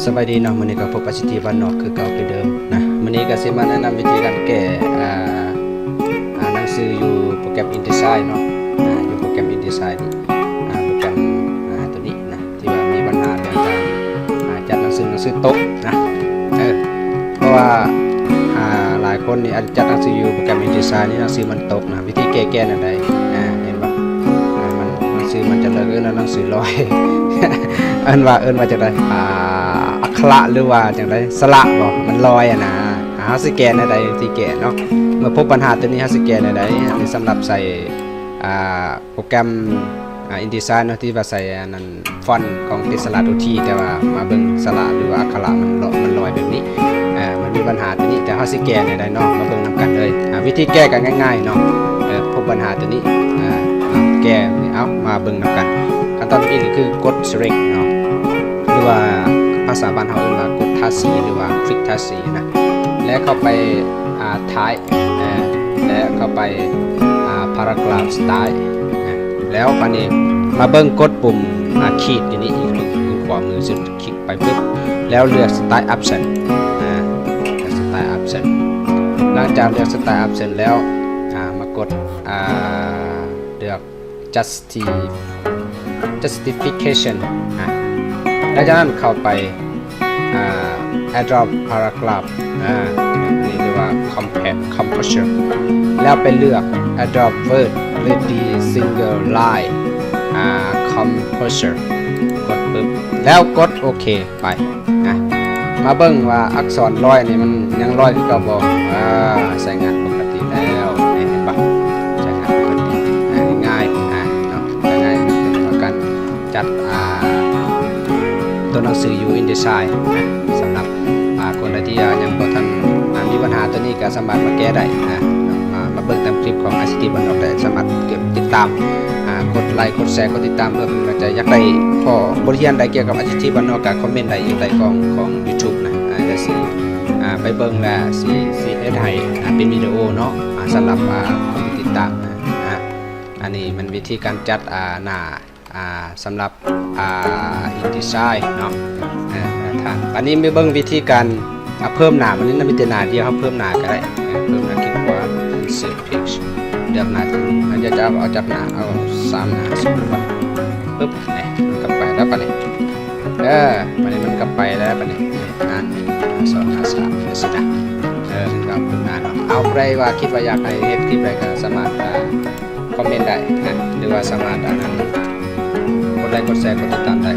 สบายดีเนาะมื้อนี้ก็พบกับสิทธิบ้านนอกคือเก่าคือเดิมนะมื้อนี้ก็สิมาแนะนำวิธีการแก้หนังสืออยู่โปรแกรม InDesign เนาะอยู่โปรแกรม InDesign นี่โปรแกรมตัวนี้นะที่ว่ามีปัญหาเรื่องการจัดหนังสือตกนะเพราะว่าหลายคนนี่อาจจะจัดหนังสืออยู่โปรแกรม InDesign นี่หนังสือมันตกนะวิธีแก้นั่นใดเห็นบ่มันหนังสือมันจะเลอะแล้วหนังสือลอยเอิ้นว่าจังได๋อักขระหรือว่าจังได๋สระบ่มันลอยนะเฮาสิแก้ในใดที่แก้เนาะเมื่อพบปัญหาตัวนี้เฮาสิแก้ในใดอันนี้สำหรับใส่โปรแกรมInDesign เนาะที่ว่าใส่นั่นฟอนต์ของติดสระตัวที่แต่ว่ามาเบิ่งสระหรือว่าอักขระมันลอยแบบนี้มันมีปัญหาตัวนี้แต่เฮาสิแก้ในใดเนาะมาเบิ่งนํกันเลยวิธีแก้ก็ง่ายๆเนาะพบปัญหาตัวนี้แก้เอามาเบิ่งนํกันขั้นตอนที่1คือกด select เนาะหรือว่าภาษาบ้านเฮาเรียกว่ากดทาสีหรือว่าคลิกทาสีนะและเข้าไปท้ายแล้วเข้าไปparagraph style แล้วปานนี้มาเบิ่งกดปุ่มขีดอยู่นี่อีกขวามือสุดคลิกไปปึ๊บแล้วเลือก style option เลือก style option หลังจากเลือก style option แล้วมากดเลือก justification แล้วจากนั้นเข้าไปadd paragraph นี่เรียกว่า composure แล้วไปเลือก add word ready single line composure กดปึ๊บแล้วกดโอเคไปมาเบิ่งว่าอักษรลอยนี่มันยังลอยคือเก่าบ่ใช้งานปกติแล้วเห็นปะใช้งานปกติง่ายเนาะง่ายเป็นการจัดตัวหนังสืออยู่ InDesign สำหรับคนที่ยังบ่ทันมีปัญหาตัวนี้ก็สามารถมาแก้ได้มาเบิ่งตามคลิปของ ICT บ้านนอกได้สามารถติดตามกดไลค์กดแชร์กดติดตามเพื่อเป็นกำลังใจอยากได้ข้อบทเรียนใดเกี่ยวกับ ICT บ้านนอกก็คอมเมนต์ได้อยู่ใต้กล่องของ YouTube นะจะสิไปเบิ่งและสิเฮ็ดให้เป็นวิดีโอเนาะสำหรับคนที่ติดตามอันนี้มันวิธีการจัดหน้าสำหรับInDesign เนาะอันนี้มีเบิ่งวิธีการเพิ่มหน้ามันนี่มีแต่หน้าเดียวครับเพิ่มหน้าก็ได้เพิ่มหน้าคลิกขวา insert page เลือกหน้าที่มันจะเอาจากหน้าเอา3หน้าสมมุติว่าปึ๊บนี่กลับไปแล้วปะนี่ปะนี่มันกลับไปแล้วปะนี่2 5 3นี่สินะถึงเอาเพิ่มหน้าเนาะเอาใครว่าคิดว่าอยากให้เฮ็ดคลิปใดก็สามารถคอมเมนต์ได้หรือว่าสามารถกดไลค์กดแชร์กดติดตามได้